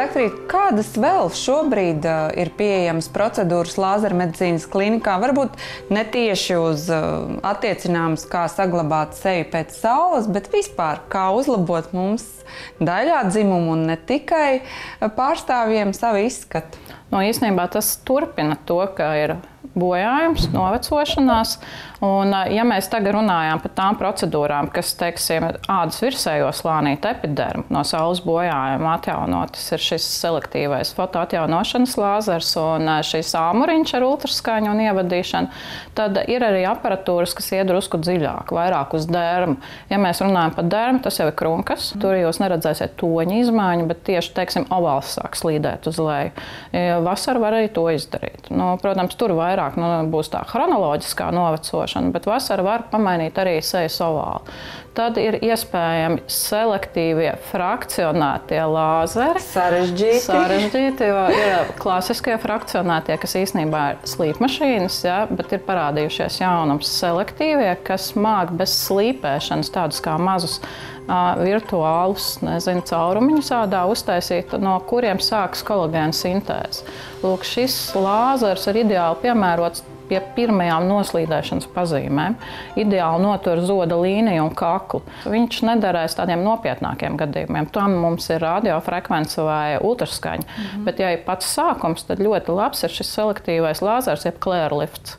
Daktarīt, kādas vēl šobrīd ir pieejamas procedūras lāzermedicīnas klinikā? Varbūt ne tieši uz attiecināmas, kā saglabāt seju pēc saules, bet vispār, kā uzlabot mums daļā dzimumu un ne tikai pārstāvjiem savu izskatu? Īstenībā tas turpina to, ka ir bojājums, novecošanās. Un, ja mēs tagad runājam par tām procedūrām, kas, teiksim, ādas virsējo slānīti epidermu no saules bojājuma atjaunot, tas ir šis selektīvais fotoatjaunošanas lāzers un šis āmuriņš ar ultraskaņu un ievadīšanu, tad ir arī aparatūras, kas iet drusku dziļāk, vairāk uz dermu. Ja mēs runājam par dermu, tas jau ir krunkas. Tur jūs neredzēsiet toņa izmaiņu, bet tieši, teiksim, ovāls sāk slīdēt uz leju. Vasarā var arī to izdarīt. Protams, tur vairāk būs tā chronoloģiskā novecošana, bet vasarā var pamainīt arī sejas ovālu. Tad ir iespējami selektīvie frakcionētie lāzeri. Sarežģīti, jo ir klasiskie frakcionētie, kas īstenībā ir slīpmašīnas, bet ir parādījušies jaunums selektīvie, kas māk bez slīpēšanas tādus kā mazus virtuālus, caurumiņus ādā uztaisīt, no kuriem sākas kolagēna sintēze. Lūk, šis lāzers ir ideāli piemērots pie pirmajām noslīdēšanas pazīmēm. Ideāli notur zoda līniju un kaklu. Viņš nederēs tādiem nopietnākiem gadījumiem. Tam mums ir radiofrekvence vai ultraskaņa. Bet, ja ir pats sākums, tad ļoti labs ir šis selektīvais lāzers, jeb Clearlifts.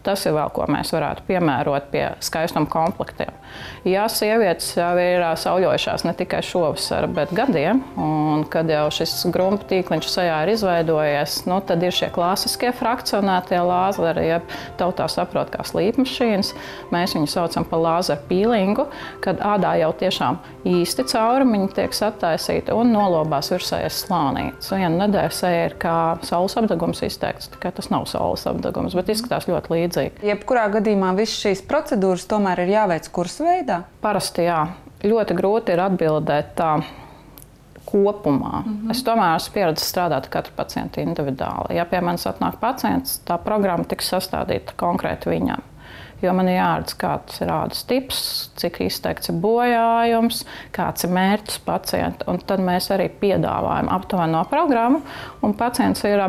Tas ir vēl, ko mēs varētu piemērot pie skaistuma komplektiem. Ja sievietes jau ir sauļojušās ne tikai šovasar, bet gadiem, un kad jau šis grumbu tīkliņš sejā ir izveidojies, tad ir šie klasiskie frakcionētie lāzeri, jeb tautā saprot kā slīpmašīnas. Mēs viņu saucam par lāzeru pīlingu, kad ādā jau tiešām īsti caurumiņi tiek sataisīti un nolobās virsējais slānītis. Viena nedēļa seja ir kā saules apdegums izteikts, tikai tas nav saules apdegums, bet izskatās ļoti līdzīgi. Jebkurā gadījumā visas šīs procedūras tomēr ir jāveic kursa veidā? Parasti jā. Ļoti grūti ir atbildēt tā kopumā. Es tomēr esmu pieredzējis strādāt ar katru pacientu individuāli. Ja pie manis atnāk pacients, tā programma tiks sastādīta konkrēti viņam. Jo man ir jāredz, kāds ir ādas tips, cik izteikts ir bojājums, kāds ir mērķis pacienta. Un tad mēs arī piedāvājam aptuveno programmu, un pacients ir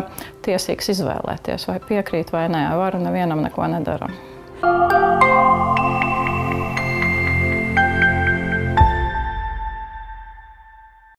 tiesīgs izvēlēties, vai piekrīt vai nē, varu nevienam neko nedaram.